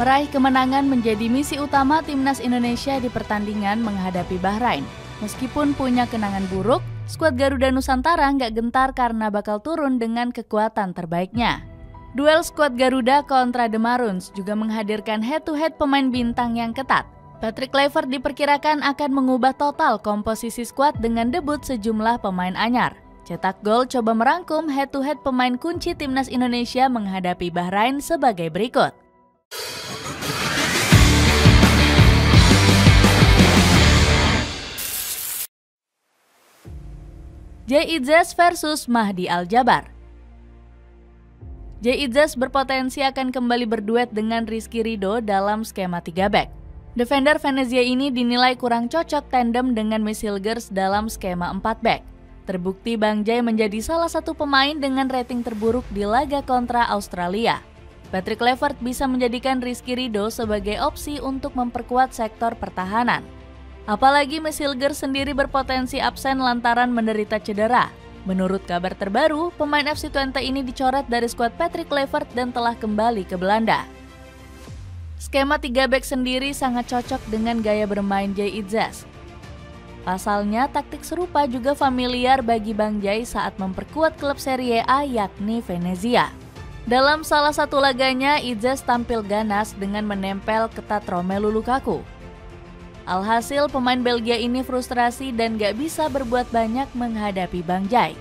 Meraih kemenangan menjadi misi utama timnas Indonesia di pertandingan menghadapi Bahrain. Meskipun punya kenangan buruk, skuad Garuda Nusantara nggak gentar karena bakal turun dengan kekuatan terbaiknya. Duel skuad Garuda kontra The Maroons juga menghadirkan head-to-head pemain bintang yang ketat. Patrick Kluivert diperkirakan akan mengubah total komposisi skuad dengan debut sejumlah pemain anyar. Cetak gol coba merangkum head-to-head pemain kunci timnas Indonesia menghadapi Bahrain sebagai berikut. J.Idzes versus Mahdi Aljabar. J.Idzes berpotensi akan kembali berduet dengan Rizky Ridho dalam skema 3 back. Defender Venezia ini dinilai kurang cocok tandem dengan Miss Hilgers dalam skema 4 back. Terbukti Bang Jai menjadi salah satu pemain dengan rating terburuk di laga kontra Australia. Patrick Kluivert bisa menjadikan Rizky Ridho sebagai opsi untuk memperkuat sektor pertahanan. Apalagi Miss Hilgers sendiri berpotensi absen lantaran menderita cedera. Menurut kabar terbaru, pemain FC Twente ini dicoret dari skuad Patrick Kluivert dan telah kembali ke Belanda. Skema 3 back sendiri sangat cocok dengan gaya bermain J.Idzes. Pasalnya, taktik serupa juga familiar bagi Bang Jai saat memperkuat klub Serie A yakni Venezia. Dalam salah satu laganya, Idzes tampil ganas dengan menempel ketat Romelu Lukaku. Alhasil, pemain Belgia ini frustrasi dan gak bisa berbuat banyak menghadapi Bang Jai.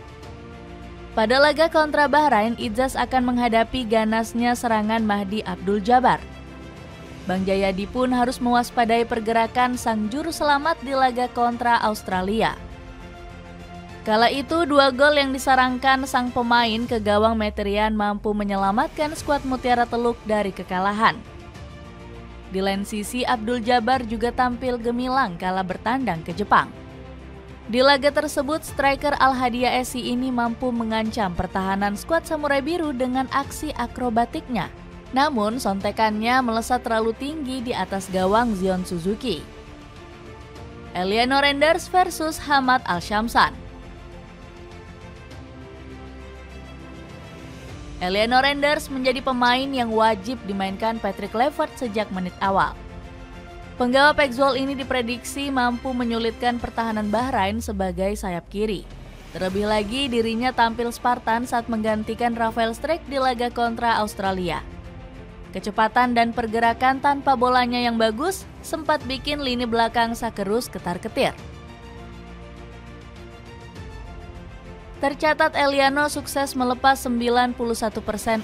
Pada laga kontra Bahrain, Idzes akan menghadapi ganasnya serangan Mahdi Abdul Jabbar. Bang Jayadi pun harus mewaspadai pergerakan sang juru selamat di laga kontra Australia. Kala itu, 2 gol yang disarangkan sang pemain ke gawang Mkhitaryan mampu menyelamatkan skuad Mutiara Teluk dari kekalahan. Di lain sisi, Abdul Jabbar juga tampil gemilang kala bertandang ke Jepang. Di laga tersebut, striker Al-Hadiah SC ini mampu mengancam pertahanan skuad Samurai Biru dengan aksi akrobatiknya. Namun, sontekannya melesat terlalu tinggi di atas gawang Zion Suzuki. Eliano Renders versus Hamad Al-Shamsan. Eliano Renders menjadi pemain yang wajib dimainkan Patrick Kluivert sejak menit awal. Penggawa Pexwool ini diprediksi mampu menyulitkan pertahanan Bahrain sebagai sayap kiri. Terlebih lagi, dirinya tampil Spartan saat menggantikan Rafael Struijk di laga kontra Australia. Kecepatan dan pergerakan tanpa bolanya yang bagus sempat bikin lini belakang Sakerus ketar-ketir. Tercatat Eliano sukses melepas 91%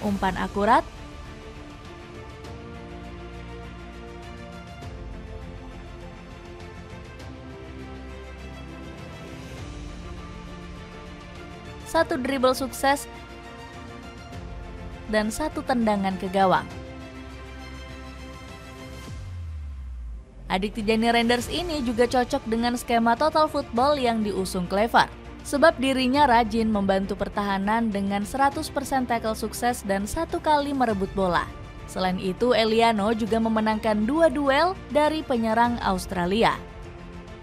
umpan akurat, satu dribble sukses, dan 1 tendangan ke gawang. Adik Tijani Renders ini juga cocok dengan skema total football yang diusung Kluivert. Sebab dirinya rajin membantu pertahanan dengan 100% tackle sukses dan 1 kali merebut bola. Selain itu, Eliano juga memenangkan 2 duel dari penyerang Australia.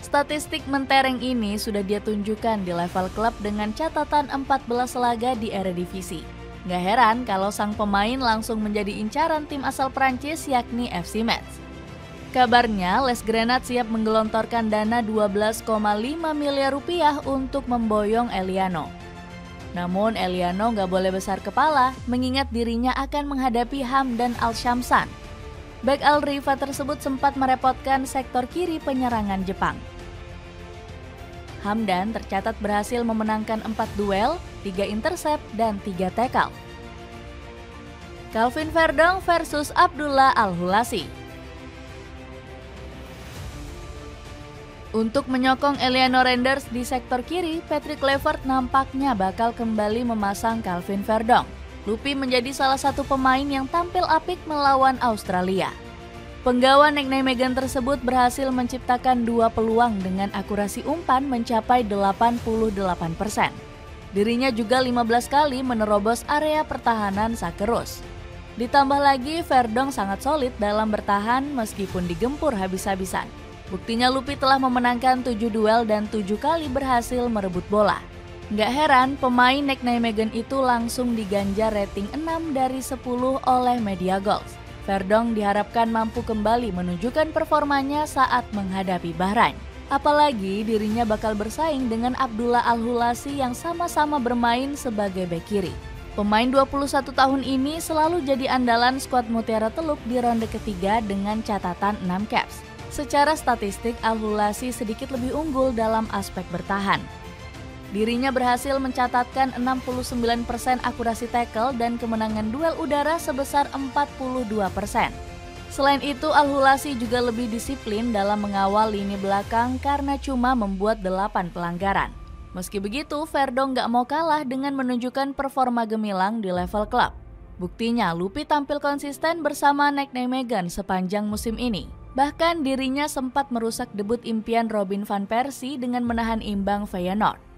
Statistik mentereng ini sudah dia tunjukkan di level klub dengan catatan 14 laga di Eredivisie. Gak heran kalau sang pemain langsung menjadi incaran tim asal Prancis yakni FC Metz. Kabarnya, Les Grenades siap menggelontorkan dana 12,5 miliar rupiah untuk memboyong Eliano. Namun Eliano nggak boleh besar kepala mengingat dirinya akan menghadapi Hamdan Al-Shamsan. Bek Al-Rifa tersebut sempat merepotkan sektor kiri penyerangan Jepang. Hamdan tercatat berhasil memenangkan 4 duel, 3 intercept, dan 3 tackle. Calvin Verdong versus Abdullah Al-Hulasi. Untuk menyokong Eliano Renders di sektor kiri, Patrick Kluivert nampaknya bakal kembali memasang Calvin Verdong. Lupi menjadi salah satu pemain yang tampil apik melawan Australia. Penggawa Nick Nijmegen tersebut berhasil menciptakan 2 peluang dengan akurasi umpan mencapai 88%. Dirinya juga 15 kali menerobos area pertahanan Sakerus. Ditambah lagi, Verdong sangat solid dalam bertahan meskipun digempur habis-habisan. Buktinya Lupi telah memenangkan 7 duel dan 7 kali berhasil merebut bola. Nggak heran pemain Nick Nijmegen itu langsung diganjar rating 6 dari 10 oleh Media Goals. Verdonk diharapkan mampu kembali menunjukkan performanya saat menghadapi Bahrain. Apalagi dirinya bakal bersaing dengan Abdullah Al-Hulasi yang sama-sama bermain sebagai bek kiri. Pemain 21 tahun ini selalu jadi andalan skuad Mutiara Teluk di ronde ketiga dengan catatan 6 caps. Secara statistik, Al-Hulasi sedikit lebih unggul dalam aspek bertahan. Dirinya berhasil mencatatkan 69% akurasi tackle dan kemenangan duel udara sebesar 42%. Selain itu, Al-Hulasi juga lebih disiplin dalam mengawal lini belakang karena cuma membuat 8 pelanggaran. Meski begitu, Verdonk gak mau kalah dengan menunjukkan performa gemilang di level klub. Buktinya, Lupi tampil konsisten bersama Nick Nijmegen sepanjang musim ini. Bahkan dirinya sempat merusak debut impian Robin van Persie dengan menahan imbang Feyenoord.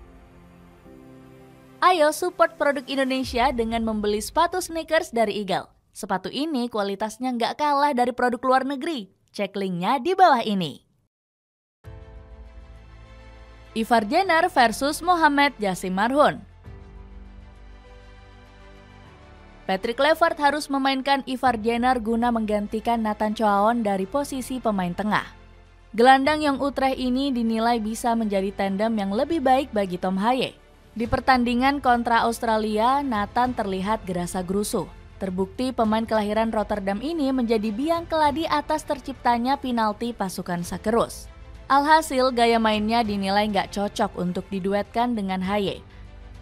Ayo support produk Indonesia dengan membeli sepatu sneakers dari Eagle. Sepatu ini kualitasnya nggak kalah dari produk luar negeri. Cek linknya di bawah ini. Ivar Jenner versus Mohamed Jassim Marhoun. Patrick Kluivert harus memainkan Ivar Jenner guna menggantikan Nathan Choaon dari posisi pemain tengah. Gelandang Jong Utrecht ini dinilai bisa menjadi tandem yang lebih baik bagi Tom Haye. Di pertandingan kontra Australia, Nathan terlihat gerasa-gerusu. Terbukti pemain kelahiran Rotterdam ini menjadi biang keladi atas terciptanya penalti pasukan Sakeros. Alhasil, gaya mainnya dinilai nggak cocok untuk diduetkan dengan Haye.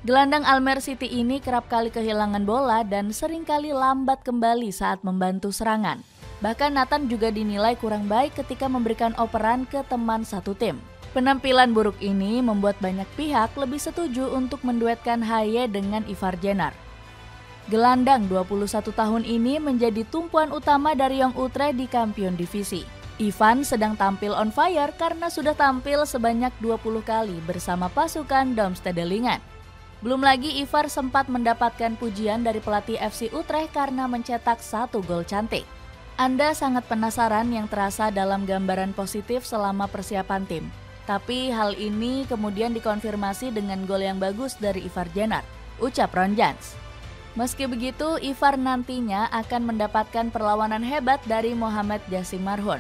Gelandang Almere City ini kerap kali kehilangan bola dan seringkali lambat kembali saat membantu serangan. Bahkan Nathan juga dinilai kurang baik ketika memberikan operan ke teman satu tim. Penampilan buruk ini membuat banyak pihak lebih setuju untuk menduetkan Haye dengan Ivar Jenner. Gelandang 21 tahun ini menjadi tumpuan utama dari Jong Utrecht di Kampion Divisi. Ivan sedang tampil on fire karena sudah tampil sebanyak 20 kali bersama pasukan Domstedelingen. Belum lagi Ivar sempat mendapatkan pujian dari pelatih FC Utrecht karena mencetak 1 gol cantik. Anda sangat penasaran yang terasa dalam gambaran positif selama persiapan tim. Tapi hal ini kemudian dikonfirmasi dengan gol yang bagus dari Ivar Jenner, ucap Ron Jans. Meski begitu, Ivar nantinya akan mendapatkan perlawanan hebat dari Mohamed Jassim Marhoun.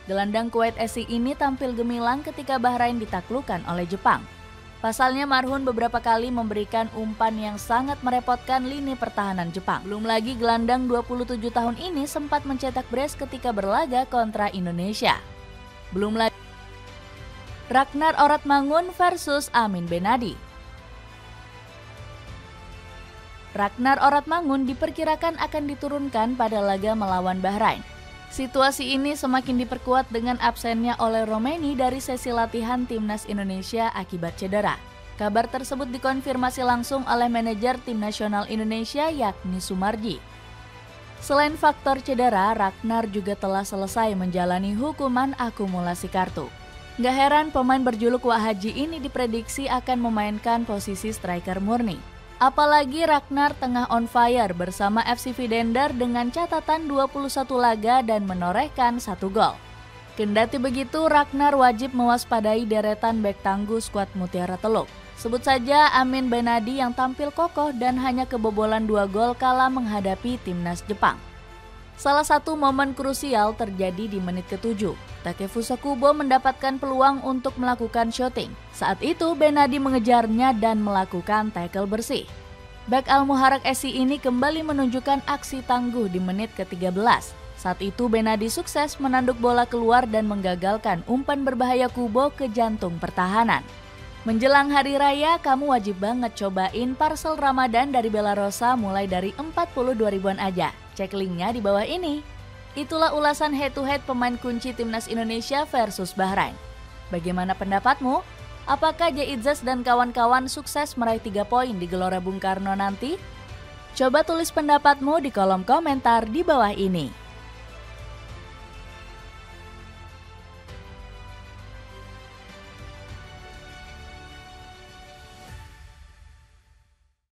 Gelandang Kuwait SC ini tampil gemilang ketika Bahrain ditaklukkan oleh Jepang. Pasalnya Marhoun beberapa kali memberikan umpan yang sangat merepotkan lini pertahanan Jepang. Belum lagi gelandang 27 tahun ini sempat mencetak brace ketika berlaga kontra Indonesia. Belum lagi Ragnar Oratmangun versus Amin Benadi. Ragnar Oratmangun diperkirakan akan diturunkan pada laga melawan Bahrain. Situasi ini semakin diperkuat dengan absennya Ole Romeni dari sesi latihan Timnas Indonesia akibat cedera. Kabar tersebut dikonfirmasi langsung oleh manajer Tim Nasional Indonesia yakni Sumarji. Selain faktor cedera, Ragnar juga telah selesai menjalani hukuman akumulasi kartu. Gak heran pemain berjuluk Wak Haji ini diprediksi akan memainkan posisi striker murni. Apalagi Ragnar tengah on fire bersama FC Vidender dengan catatan 21 laga dan menorehkan 1 gol. Kendati begitu, Ragnar wajib mewaspadai deretan bek tangguh skuad Mutiara Teluk. Sebut saja Amin Benadi yang tampil kokoh dan hanya kebobolan 2 gol kala menghadapi timnas Jepang. Salah satu momen krusial terjadi di menit ke-7. Takefusa Kubo mendapatkan peluang untuk melakukan shooting. Saat itu Benadi mengejarnya dan melakukan tackle bersih. Bek Al-Muharraq SC ini kembali menunjukkan aksi tangguh di menit ke-13. Saat itu Benadi sukses menanduk bola keluar dan menggagalkan umpan berbahaya Kubo ke jantung pertahanan. Menjelang hari raya, kamu wajib banget cobain parcel Ramadan dari Bella Rosa mulai dari 42 ribuan aja. Cek linknya di bawah ini. Itulah ulasan head-to-head pemain kunci Timnas Indonesia versus Bahrain. Bagaimana pendapatmu? Apakah Jaitzes dan kawan-kawan sukses meraih 3 poin di Gelora Bung Karno nanti? Coba tulis pendapatmu di kolom komentar di bawah ini.